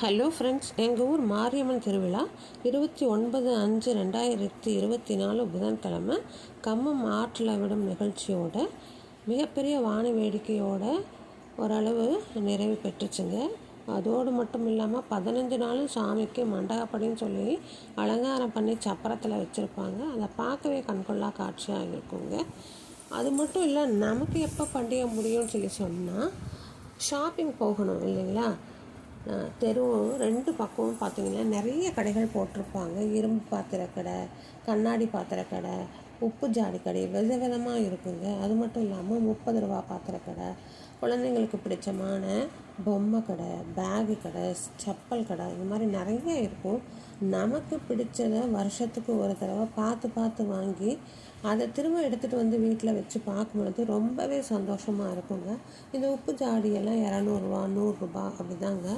Hello friends, எங்கள் ஊர் மாரியம்மன் திருவிழா 29/5/2024 புதன்கிழமை கம்மம் ஆற்றில் விடும் நிகழ்ச்சியோட மிகப்பெரிய வான வேடிக்கையோட ஓரளவு நிறைவு பெற்றுச்சுங்க. அதோடு மட்டும் இல்லாமல் 15 நாளும் சாமிக்கு மண்டகப்படின்னு சொல்லி அலங்காரம் பண்ணி சப்பரத்தில் வச்சுருப்பாங்க. அதை பார்க்கவே கண்கொள்ளா காட்சியாக இருக்குங்க. அது மட்டும் இல்லை, நமக்கு எப்போ பண்டிகை முடியும்னு சொல்லி சொன்னால் ஷாப்பிங் போகணும் இல்லைங்களா. தெரு 2 பக்கமும் பார்த்திங்கன்னா நிறைய கடைகள் போட்டிருப்பாங்க. இரும்பு பாத்திர கடை, கண்ணாடி பாத்திர கடை, உப்பு ஜாடி கடை விதவிதமாக இருக்குங்க. அது மட்டும் இல்லாமல் 30 ரூபா பாத்திர கடை, குழந்தைங்களுக்கு பிடிச்சமான பொம்மை கடை, பேகு கடை, செப்பல் கடை, இந்த மாதிரி நிறைய இருக்கும். நமக்கு பிடிச்சதை வருஷத்துக்கு ஒரு தடவை பார்த்து பார்த்து வாங்கி அதை திரும்ப எடுத்துகிட்டு வந்து வீட்டில் வச்சு பார்க்கும்பொழுது ரொம்பவே சந்தோஷமாக இருக்குங்க. இந்த உப்பு ஜாடியெல்லாம் 200 ரூபா 100 ரூபா அப்படி தாங்க.